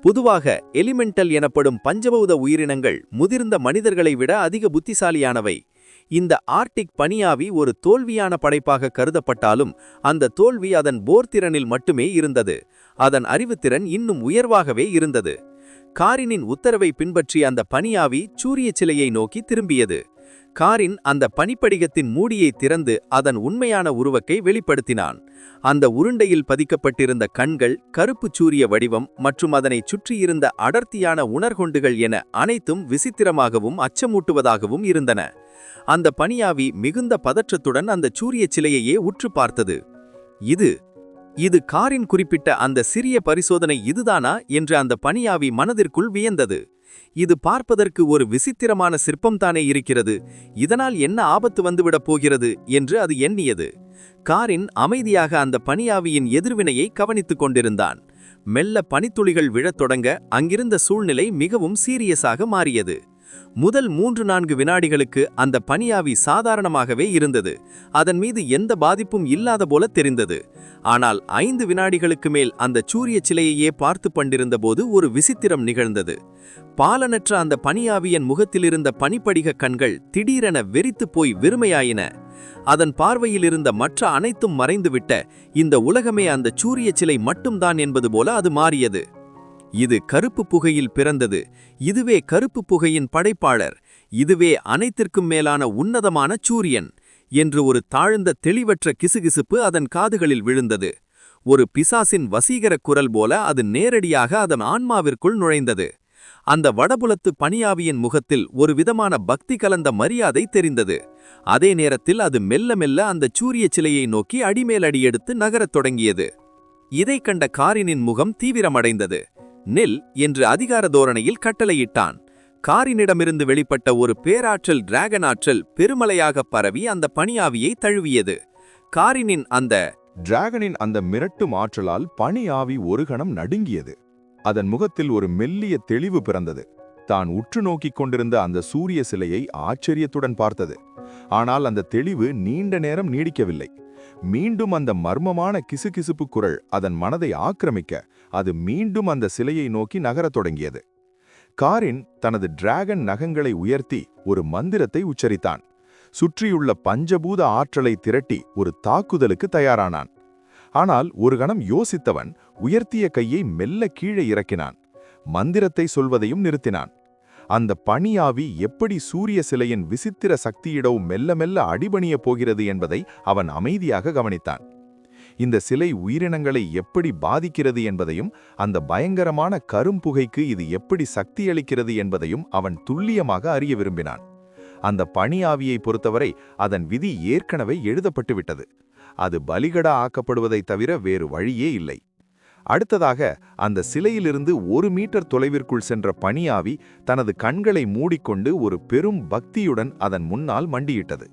[SPEAKER 2] பொதுவாக எலிமெண்டல் எனப்படும் பஞ்சபௌத உயிரினங்கள் முதிர்ந்த மனிதர்களை விட அதிக புத்திசாலியானவை. இந்த ஆர்டிக் பனியாவி ஒரு தோல்வியான படைப்பாக கருதப்பட்டாலும் அந்த தோல்வி அதன் போர்த்திறனில் மட்டுமே இருந்தது. அதன் அறிவுத்திறன் இன்னும் உயர்வாகவே இருந்தது. காரினின் உத்தரவை பின்பற்றி அந்த பனியாவி சூரிய சிலையை நோக்கி திரும்பியது. காரின் அந்த பனிப்படிகத்தின் மூடியை திறந்து அதன் உண்மையான உருவத்தை வெளிப்படுத்தினான். அந்த உருண்டையில் பதிக்கப்பட்டிருந்த கண்கள், கருப்பு சூரிய வடிவம் மற்றும் அதனை சுற்றியிருந்த அடர்த்தியான உணர்கொண்டுகள் என அனைத்தும் விசித்திரமாகவும் அச்சமூட்டுவதாகவும் இருந்தன. அந்த பனியாவி மிகுந்த பதற்றத்துடன் அந்த சூரிய சிலையையே உற்று பார்த்தது. இது காரின் குறிப்பிட்ட அந்த சிறிய பரிசோதனை இதுதானா என்று அந்த பனியாவி மனதிற்குள் வியந்தது. இது பார்ப்பதற்கு ஒரு விசித்திரமான சிற்பம்தானே இருக்கிறது, இதனால் என்ன ஆபத்து வந்துவிடப் போகிறது என்று அது எண்ணியது. காரின் அமைதியாக அந்த பனியாவியின் எதிர்வினையை கவனித்துக் கொண்டிருந்தான். மெல்ல பனித்துளிகள் விழத் தொடங்க அங்கிருந்த சூழ்நிலை மிகவும் சீரியஸாக மாறியது. முதல் 3-4 வினாடிகளுக்கு அந்த பனியாவி சாதாரணமாகவே இருந்தது. அதன் மீது எந்த பாதிப்பும் இல்லாத போல தெரிந்தது. ஆனால் 5 வினாடிகளுக்கு மேல் அந்த சூரிய சிலையையே பார்த்து கொண்டிருந்த போது ஒரு விசித்திரம் நிகழ்ந்தது. பாலனற்ற அந்த பனியாவியின் முகத்திலிருந்த பனிப்படிக கண்கள் திடீரென வெறித்து போய் வெறுமையாயின. அதன் பார்வையில் இருந்த மற்ற அனைத்தும் மறைந்துவிட்ட இந்த உலகமே அந்த சூரிய சிலை மட்டும்தான் என்பது போல அது மாறியது. இது கருப்பு புகையில் பிறந்தது. இதுவே கருப்பு புகையின் படைப்பாளர். இதுவே அனைத்திற்கும் மேலான உன்னதமான சூரியன் என்று ஒரு தாழ்ந்த தெளிவற்ற கிசுகிசுப்பு அதன் காதுகளில் விழுந்தது. ஒரு பிசாசின் வசீகர குரல் போல அது நேரடியாக அதன் ஆன்மாவிற்குள் நுழைந்தது. அந்த வடபுலத்து பனியாவியின் முகத்தில் ஒரு விதமான பக்தி கலந்த மரியாதை தெரிந்தது. அதே நேரத்தில் அது மெல்ல மெல்ல அந்த சூரிய சிலையை நோக்கி அடிமேல் அடியெடுத்து நகரத் தொடங்கியது. இதை கண்ட காரினின் முகம் தீவிரமடைந்தது. "நில்" என்று அதிகார தோரணையில் கட்டளையிட்டான். காரினிடமிருந்து வெளிப்பட்ட ஒரு பேராற்றல் டிராகன் ஆற்றல் பெருமலையாக பரவி அந்த பனியாவியை தழுவியது. காரினின்
[SPEAKER 1] டிராகனின் அந்த மிரட்டும் ஆற்றலால் பனியாவி ஒரு கணம் நடுங்கியது. அதன் முகத்தில் ஒரு மெல்லிய தெளிவு பிறந்தது. தான் உற்று நோக்கிக் கொண்டிருந்த அந்த சூரிய சிலையை ஆச்சரியத்துடன் பார்த்தது. ஆனால் அந்த தெளிவு நீண்ட நேரம் நீடிக்கவில்லை. மீண்டும் அந்த மர்மமான கிசுகிசுப்பு குரல் அதன் மனதை ஆக்கிரமிக்க அது மீண்டும் அந்த சிலையை நோக்கி நகரத் தொடங்கியது.
[SPEAKER 4] காரின் தனது டிராகன் நகங்களை உயர்த்தி ஒரு மந்திரத்தை உச்சரித்தான். சுற்றியுள்ள பஞ்சபூத ஆற்றலை திரட்டி ஒரு தாக்குதலுக்கு தயாரானான். ஆனால் ஒரு கணம் யோசித்தவன் உயர்த்திய கையை மெல்ல கீழே இறக்கினான். மந்திரத்தை சொல்வதையும் நிறுத்தினான். அந்த பனியாவி எப்படி சூரிய சிலையின் விசித்திர சக்தியிடவும் மெல்ல மெல்ல அடிபணியப் போகிறது என்பதை அவன் அமைதியாக கவனித்தான். இந்த சிலை உயிரினங்களை எப்படி பாதிக்கிறது என்பதையும் அந்த பயங்கரமான கரும்புகைக்கு இது எப்படி சக்தியளிக்கிறது என்பதையும் அவன் துல்லியமாக அறிய விரும்பினான். அந்த பனியாவியை பொறுத்தவரை அதன் விதி ஏற்கனவே எழுதப்பட்டு விட்டது. அது பலிகடா ஆக்கப்படுவதைத் தவிர வேறு வழியே இல்லை. அடுத்ததாக அந்த சிலையிலிருந்து 1 மீட்டர் தொலைவிற்குள் சென்ற பனியாவி தனது கண்களை மூடிக்கொண்டு ஒரு பெரும் பக்தியுடன் அதன் முன்னால் மண்டியிட்டது.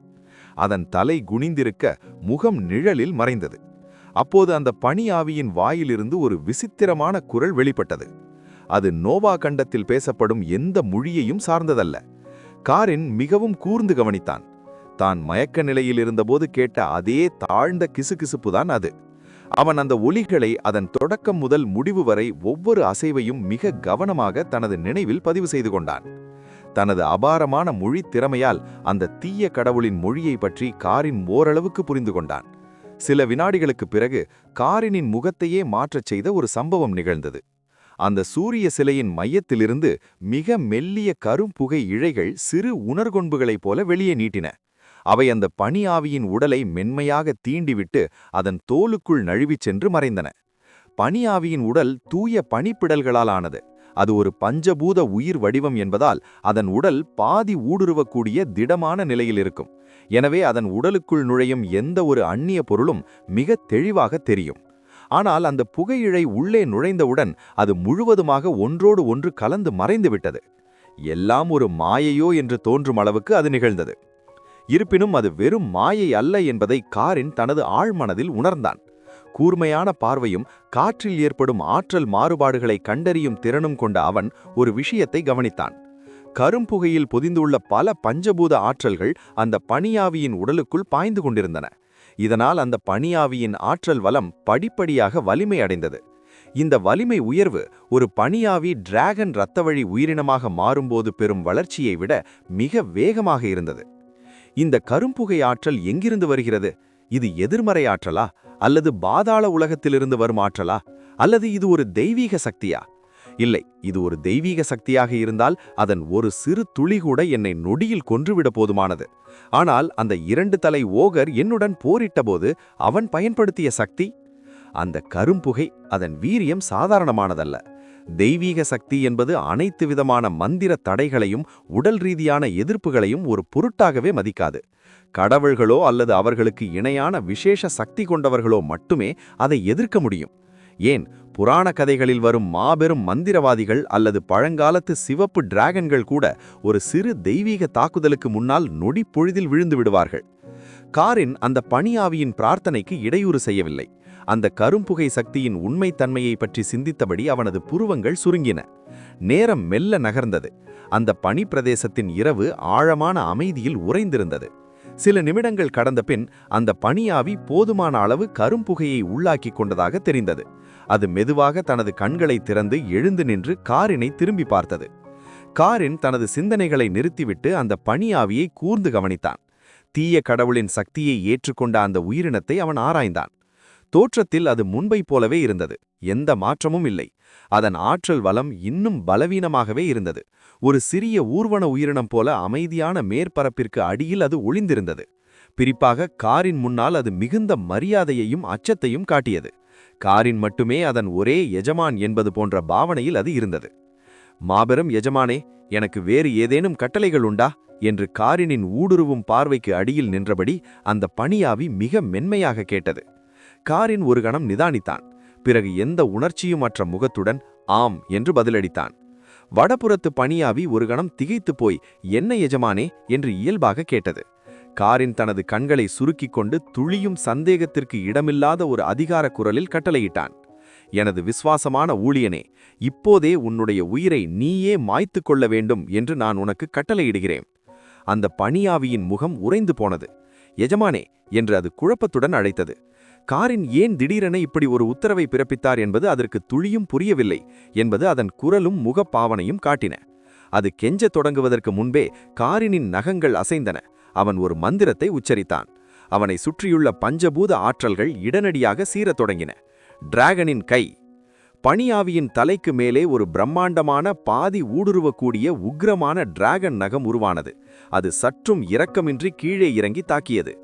[SPEAKER 4] அதன் தலை குனிந்திருக்க முகம் நிழலில் மறைந்தது. அப்போது அந்த பனியாவியின் வாயிலிருந்து ஒரு விசித்திரமான குரல் வெளிப்பட்டது. அது நோவா கண்டத்தில் பேசப்படும் எந்த மொழியையும் சார்ந்ததல்ல. காரின் மிகவும் கூர்ந்து கவனித்தான். தான் மயக்க நிலையில் இருந்தபோது கேட்ட அதே தாழ்ந்த கிசுகிசுப்புதான் அது. அவன் அந்த ஒலிகளை அதன் தொடக்கம் முதல் முடிவு வரை ஒவ்வொரு அசைவையும் மிக கவனமாக தனது நினைவில் பதிவு செய்து கொண்டான். தனது அபாரமான மொழி திறமையால் அந்த தீய கடவுளின் மொழியை பற்றி காரின் ஓரளவுக்கு புரிந்து கொண்டான். சில வினாடிகளுக்குப் பிறகு காரினின் முகத்தையே மாற்றச் செய்த ஒரு சம்பவம் நிகழ்ந்தது. அந்த சூரிய சிலையின் மையத்திலிருந்து மிக மெல்லிய கரும்புகை இழைகள் சிறு உணர்கொன்புகளைப் போல வெளியே நீட்டின. அவை அந்த பனியாவியின் உடலை மென்மையாக தீண்டிவிட்டு அதன் தோலுக்குள் நழுவிச் சென்று மறைந்தன. பனியாவியின் உடல் தூய பனிப்பிடல்களால் ஆனது. அது ஒரு பஞ்சபூத உயிர் வடிவம் என்பதால் அதன் உடல் பாதி ஊடுருவக்கூடிய திடமான நிலையில் இருக்கும். எனவே அதன் உடலுக்குள் நுழையும் எந்த ஒரு அந்நிய பொருளும் மிக தெளிவாக தெரியும். ஆனால் அந்த புகையிழை உள்ளே நுழைந்தவுடன் அது முழுவதுமாக ஒன்றோடு ஒன்று கலந்து மறைந்துவிட்டது. எல்லாம் ஒரு மாயையோ என்று தோன்றும் அளவுக்கு அது நிகழ்ந்தது. இருப்பினும் அது வெறும் மாயை அல்ல என்பதை காரின் தனது ஆழ்மனதில் உணர்ந்தான். கூர்மையான பார்வையும் காற்றில் ஏற்படும் ஆற்றல் மாறுபாடுகளை கண்டறியும் திறனும் கொண்ட அவன் ஒரு விஷயத்தை கவனித்தான். கரும்புகையில் பொதிந்துள்ள பல பஞ்சபூத ஆற்றல்கள் அந்த பனியாவியின் உடலுக்குள் பாய்ந்து கொண்டிருந்தன. இதனால் அந்த பனியாவியின் ஆற்றல் வலம் படிப்படியாக வலிமை அடைந்தது. இந்த வலிமை உயர்வு ஒரு பனியாவி டிராகன் இரத்தவழி உயிரினமாக மாறும்போது பெறும் வளர்ச்சியை விட மிக வேகமாக இருந்தது. இந்த கரும்புகை ஆற்றல் எங்கிருந்து வருகிறது? இது எதிர்மறை ஆற்றலா, அல்லது பாதாள உலகத்திலிருந்து வரும் ஆற்றலா, அல்லது இது ஒரு தெய்வீக சக்தியா? இல்லை, இது ஒரு தெய்வீக சக்தியாக இருந்தால் அதன் ஒரு சிறு துளி கூட என்னை நொடியில் கொன்றுவிட போதுமானது. ஆனால் அந்த 2 தலை ஓகர் என்னுடன் போரிட்டபோது அவன் பயன்படுத்திய சக்தி, அந்த கரும்புகை, அதன் வீரியம் சாதாரணமானதல்ல. தெய்வீக சக்தி என்பது அனைத்து விதமான மந்திர தடைகளையும் உடல் ரீதியான எதிர்ப்புகளையும் ஒரு பொருட்டாகவே மதிக்காது. கடவுள்களோ அல்லது அவர்களுக்கு இணையான விசேஷ சக்தி கொண்டவர்களோ மட்டுமே அதை எதிர்க்க முடியும். ஏன், புராண கதைகளில் வரும் மாபெரும் மந்திரவாதிகள் அல்லது பழங்காலத்து சிவப்பு டிராகன்கள் கூட ஒரு சிறு தெய்வீக தாக்குதலுக்கு முன்னால் நொடி பொழுதில் விழுந்து விடுவார்கள். காரின் அந்த பனியாவியின் பிரார்த்தனைக்கு இடையூறு செய்யவில்லை. அந்த கரும்புகை சக்தியின் உண்மைத்தன்மையை பற்றி சிந்தித்தபடி அவனது புருவங்கள் சுருங்கின. நேரம் மெல்ல நகர்ந்தது. அந்த பனி பிரதேசத்தின் இரவு ஆழமான அமைதியில் உறைந்திருந்தது. சில நிமிடங்கள் கடந்த பின் அந்த பனியாவி போதுமான அளவு கரும்புகையை உள்ளாக்கிக் கொண்டதாக தெரிந்தது. அது மெதுவாக தனது கண்களை திறந்து எழுந்து நின்று காரினை திரும்பி பார்த்தது. காரின் தனது சிந்தனைகளை நிறுத்திவிட்டு அந்த பனியாவியை கூர்ந்து கவனித்தான். தீய கடவுளின் சக்தியை ஏற்றுக்கொண்ட அந்த உயிரினத்தை அவன் ஆராய்ந்தான். தோற்றத்தில் அது முன்பை போலவே இருந்தது. எந்த மாற்றமும் இல்லை. அதன் ஆற்றல் வலம் இன்னும் பலவீனமாகவே இருந்தது. ஒரு சிறிய ஊர்வன உயிரினம் போல அமைதியான மேற்பரப்பிற்கு அடியில் அது ஒளிந்திருந்தது. குறிப்பாக காரின் முன்னால் அது மிகுந்த மரியாதையையும் அச்சத்தையும் காட்டியது. காரின் மட்டுமே அதன் ஒரே எஜமான் என்பது போன்ற பாவனையில் அது இருந்தது. மாபெரும் எஜமானே, எனக்கு வேறு ஏதேனும் கட்டளைகள் உண்டா என்று காரினின் ஊடுருவும் பார்வைக்கு அடியில் நின்றபடி அந்த பனியாவி மிக மென்மையாக கேட்டது. காரின் ஒரு கணம் நிதானித்தான். பிறகு எந்த உணர்ச்சியும் அற்ற முகத்துடன் ஆம் என்று பதிலளித்தான். வடபுறத்து பனியாவி ஒரு கணம் திகைத்து போய் என்ன எஜமானே என்று இயல்பாக கேட்டது. காரின் தனது கண்களை சுருக்கிக் கொண்டு துளியும் சந்தேகத்திற்கு இடமில்லாத ஒரு அதிகார குரலில் கட்டளையிட்டான். எனது விசுவாசமான ஊழியனே, இப்போதே உன்னுடைய உயிரை நீயே மாய்த்து கொள்ள வேண்டும் என்று நான் உனக்கு கட்டளையிடுகிறேன். அந்த பனியாவியின் முகம் உறைந்து போனது. எஜமானே என்று அது குழப்பத்துடன் அழைத்தது.
[SPEAKER 2] காரின் ஏன் திடீரென இப்படி ஒரு உத்தரவை பிறப்பித்தார் என்பது அதற்கு துளியும் புரியவில்லை என்பது அதன் குரலும் முகப்பாவனையும் காட்டின. அது கெஞ்சத் தொடங்குவதற்கு முன்பே காரினின் நகங்கள் அசைந்தன. அவன் ஒரு மந்திரத்தை உச்சரித்தான். அவனை சுற்றியுள்ள பஞ்சபூத ஆற்றல்கள் இடனடியாக சீரத் தொடங்கின. டிராகனின் கை. பனியாவியின் தலைக்கு மேலே ஒரு பிரம்மாண்டமான பாதி ஊடுருவக்கூடிய உக்கிரமான டிராகன் நகம் உருவானது. அது சற்றும் இரக்கமின்றி கீழே இறங்கி தாக்கியது.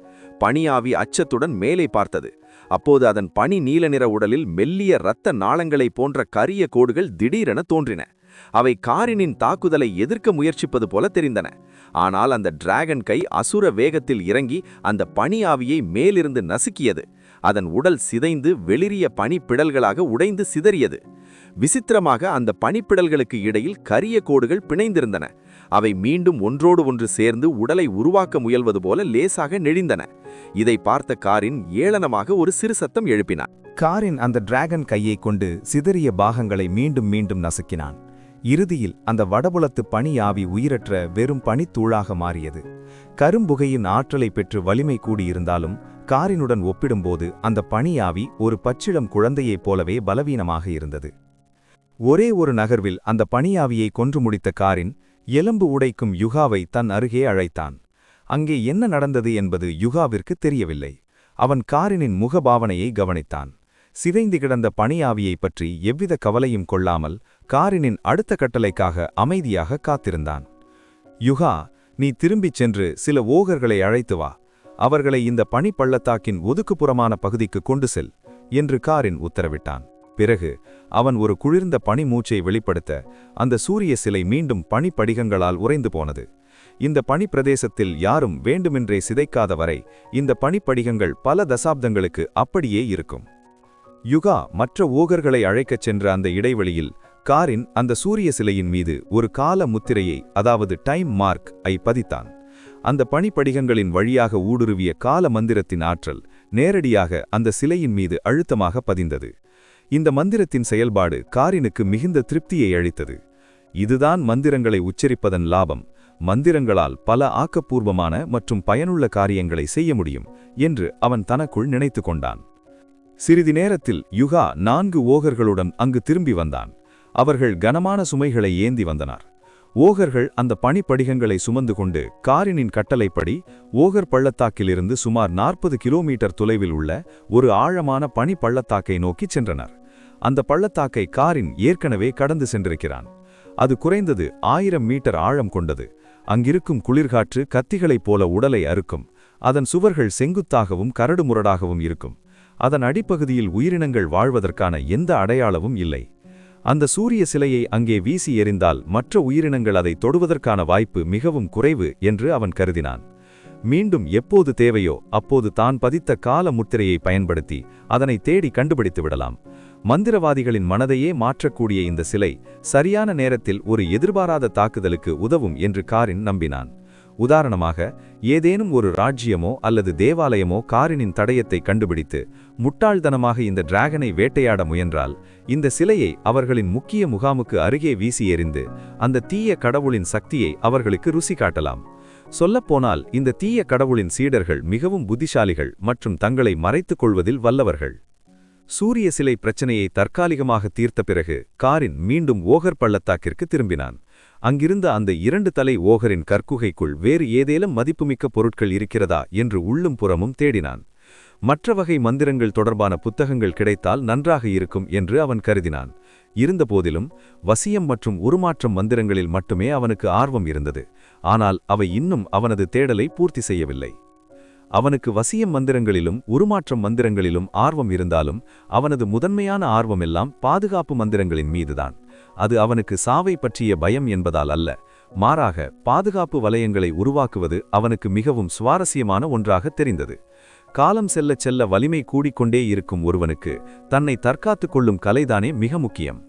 [SPEAKER 2] பனியாவி அச்சத்துடன் மேலே பார்த்தது. அப்போது அதன் பனி நீல நிற உடலில் மெல்லிய இரத்த நாளங்களைப் போன்ற கரிய கோடுகள் திடீரென தோன்றின. அவை காரினின் தாக்குதலை எதிர்க்க முயற்சிப்பது போல தெரிந்தன. ஆனால் அந்த டிராகன் கை அசுர வேகத்தில் இறங்கி அந்த பனியாவியை மேலிருந்து நசுக்கியது. அதன் உடல் சிதைந்து வெளிரிய பனிப்பிடல்களாக உடைந்து சிதறியது. விசித்திரமாக அந்த பனிப்பிடல்களுக்கு இடையில் கரிய கோடுகள் பிணைந்திருந்தன. அவை மீண்டும் ஒன்றோடு ஒன்று சேர்ந்து உடலை உருவாக்க முயல்வது போல லேசாக நெளிந்தன. இதை பார்த்த காரின் ஏளனமாக ஒரு சிறு சத்தம் எழுப்பினான்.
[SPEAKER 1] காரின் அந்த டிராகன் கையை கொண்டு சிதறிய பாகங்களை மீண்டும் மீண்டும் நசுக்கினான். இறுதியில் அந்த வடபுலத்து பனியாவி உயிரற்ற வெறும் பனித்தூளாக மாறியது. கரும்புகையின் ஆற்றலை பெற்று வலிமை கூடியிருந்தாலும் காரினுடன் ஒப்பிடும்போது அந்த பனியாவி ஒரு பச்சிளம் குழந்தையைப் போலவே பலவீனமாக இருந்தது. ஒரே ஒரு நகர்வில் அந்த பனியாவியை கொன்று முடித்த காரின் எலும்பு உடைக்கும் யுகாவை தன் அருகே அழைத்தான். அங்கே என்ன நடந்தது என்பது யுகாவிற்கு தெரியவில்லை. அவன் காரினின் முகபாவனையை கவனித்தான். சிதைந்து கிடந்த பனியாவியைப் பற்றி எவ்வித கவலையும் கொள்ளாமல் காரினின் அடுத்த கட்டளைக்காக அமைதியாக காத்திருந்தான். யுகா, நீ திரும்பிச் சென்று சில ஓகர்களை அழைத்து வா. அவர்களை இந்த பனிப்பள்ளத்தாக்கின் ஒதுக்குப்புறமான பகுதிக்கு கொண்டு செல் என்று காரின் உத்தரவிட்டான். பிறகு அவன் ஒரு குளிர்ந்த பனி மூச்சை வெளிப்படுத்த அந்த சூரிய சிலை மீண்டும் பனிப்படிகங்களால் உறைந்து போனது. இந்த பனிப்பிரதேசத்தில் யாரும் வேண்டுமென்றே சிதைக்காத வரை இந்த பனிப்படிகங்கள் பல தசாப்தங்களுக்கு அப்படியே இருக்கும். யுகா மற்ற ஓகர்களை அழைக்கச் சென்ற அந்த இடைவெளியில் காரின் அந்த சூரிய சிலையின் மீது ஒரு கால முத்திரையை, அதாவது டைம் மார்க் ஐ பதித்தான். அந்த பனிப்படிகங்களின் வழியாக ஊடுருவிய கால மந்திரத்தின் ஆற்றல் நேரடியாக அந்த சிலையின் மீது அழுத்தமாக பதிந்தது. இந்த மந்திரத்தின் செயல்பாடு காரினுக்கு மிகுந்த திருப்தியை அளித்தது. இதுதான் மந்திரங்களை உச்சரிப்பதன் லாபம். மந்திரங்களால் பல ஆக்கப்பூர்வமான மற்றும் பயனுள்ள காரியங்களை செய்ய முடியும் என்று அவன் தனக்குள் நினைத்து கொண்டான். சிறிது நேரத்தில் யுகா 4 ஓகர்களுடன் அங்கு திரும்பி வந்தான். அவர்கள் கனமான சுமைகளை ஏந்தி வந்தனர். ஓகர்கள் அந்த பனிப்படிகங்களை சுமந்து கொண்டு காரினின் கட்டளைப்படி ஓகர் பள்ளத்தாக்கிலிருந்து சுமார் 40 கிலோமீட்டர் தொலைவில் உள்ள ஒரு ஆழமான பனி பள்ளத்தாக்கை நோக்கிச் சென்றனர். அந்த பள்ளத்தாக்கை காரின் ஏற்கனவே கடந்து சென்றிருக்கிறான். அது குறைந்தது 1000 மீட்டர் ஆழம் கொண்டது. அங்கிருக்கும் குளிர்காற்று கத்திகளைப் போல உடலை அறுக்கும். அதன் சுவர்கள் செங்குத்தாகவும் கரடுமுரடாகவும் இருக்கும். அதன் அடிப்பகுதியில் உயிரினங்கள் வாழ்வதற்கான எந்த அடையாளமும் இல்லை. அந்த சூரிய சிலையை அங்கே வீசி எறிந்தால் மற்ற உயிரினங்கள் அதை தொடுவதற்கான வாய்ப்பு மிகவும் குறைவு என்று அவன் கருதினான். மீண்டும் எப்போது தேவையோ அப்போது தான் பதித்த கால முத்திரையை பயன்படுத்தி அதனை தேடி கண்டுபிடித்து விடலாம். மந்திரவாதிகளின் மனதையே மாற்றக்கூடிய இந்த சிலை சரியான நேரத்தில் ஒரு எதிர்பாராத தாக்குதலுக்கு உதவும் என்று காரின் நம்பினான். உதாரணமாக, ஏதேனும் ஒரு ராஜ்யமோ அல்லது தேவாலயமோ காரினின் தடயத்தை கண்டுபிடித்து முட்டாள்தனமாக இந்த டிராகனை வேட்டையாட முயன்றால் இந்த சிலையை அவர்களின் முக்கிய முகாமுக்கு அருகே வீசி எறிந்து அந்த தீய கடவுளின் சக்தியை அவர்களுக்கு ருசி காட்டலாம். சொல்லப்போனால் இந்த தீய கடவுளின் சீடர்கள் மிகவும் புத்திசாலிகள் மற்றும் தங்களை மறைத்துக் கொள்வதில் வல்லவர்கள். சூரிய சிலை பிரச்சனையை தற்காலிகமாக தீர்த்த பிறகு காரின் மீண்டும் ஓகர் பள்ளத்தாக்கிற்கு திரும்பினான். அங்கிருந்த அந்த 2 தலை ஓகரின் கற்குகைக்குள் வேறு ஏதேனும் மதிப்புமிக்க பொருட்கள் இருக்கிறதா என்று உள்ளும் புறமும் தேடினான். மற்ற வகை மந்திரங்கள் தொடர்பான புத்தகங்கள் கிடைத்தால் நன்றாக இருக்கும் என்று அவன் கருதினான். இருந்தபோதிலும் வசியம் மற்றும் உருமாற்றம் மந்திரங்களில் மட்டுமே அவனுக்கு ஆர்வம் இருந்தது. ஆனால் அவை இன்னும் அவனது தேடலை பூர்த்தி செய்யவில்லை. அவனுக்கு வசியம் மந்திரங்களிலும் உருமாற்றம் மந்திரங்களிலும் ஆர்வம் இருந்தாலும் அவனது முதன்மையான ஆர்வமெல்லாம் பாதுகாப்பு மந்திரங்களின் மீதுதான். அது அவனுக்கு சாவை பற்றிய பயம் என்பதால் அல்ல, மாறாக பாதுகாப்பு வலயங்களை உருவாக்குவது அவனுக்கு மிகவும் சுவாரஸ்யமான ஒன்றாக தெரிந்தது. காலம் செல்ல செல்ல வலிமை கூடிக்கொண்டே இருக்கும் ஒருவனுக்கு தன்னை தற்காத்துக் கொள்ளும் கலைதானே மிக முக்கியம்.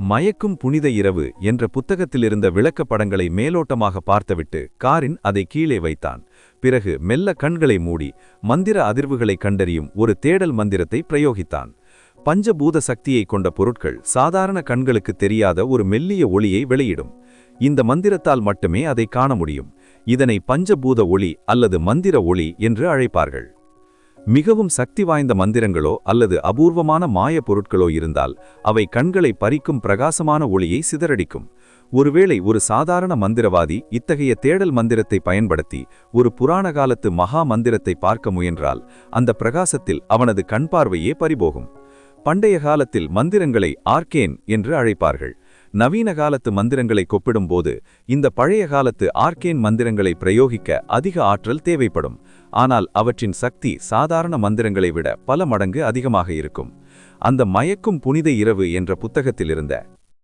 [SPEAKER 1] மயக்கும் புனித இரவு என்ற புத்தகத்திலிருந்த விளக்கப்படங்களை மேலோட்டமாக பார்த்துவிட்டு காரின் அதை கீழே வைத்தான். பிறகு மெல்ல கண்களை மூடி மந்திர அதிர்வுகளை கண்டறியும் ஒரு தேடல் மந்திரத்தை பிரயோகித்தான். பஞ்சபூத சக்தியை கொண்ட பொருட்கள் சாதாரண கண்களுக்கு தெரியாத ஒரு மெல்லிய ஒளியை வெளியிடும். இந்த மந்திரத்தால் மட்டுமே அதை காண முடியும். இதனை பஞ்சபூத ஒளி அல்லது மந்திர ஒளி என்று அழைப்பார்கள்.
[SPEAKER 3] மிகவும் சக்தி வாய்ந்த மந்திரங்களோ அல்லது அபூர்வமான மாயப் பொருட்களோ இருந்தால் அவை கண்களை பறிக்கும் பிரகாசமான ஒளியை சிதறடிக்கும். ஒருவேளை ஒரு சாதாரண மந்திரவாதி இத்தகைய தேடல் மந்திரத்தை பயன்படுத்தி ஒரு புராண காலத்து மகா மந்திரத்தை பார்க்க முயன்றால் அந்த பிரகாசத்தில் அவனது கண் பார்வையே பறிபோகும். பண்டைய காலத்தில் மந்திரங்களை ஆர்கேன் என்று அழைப்பார்கள். நவீன காலத்து மந்திரங்களை கொப்பிடும்போது இந்த பழைய காலத்து ஆர்கேன் மந்திரங்களை பிரயோகிக்க அதிக ஆற்றல் தேவைப்படும். ஆனால் அவற்றின் சக்தி சாதாரண மந்திரங்களை விட பல மடங்கு அதிகமாக இருக்கும். அந்த மயக்கும் புனித இரவு என்ற புத்தகத்திலிருந்த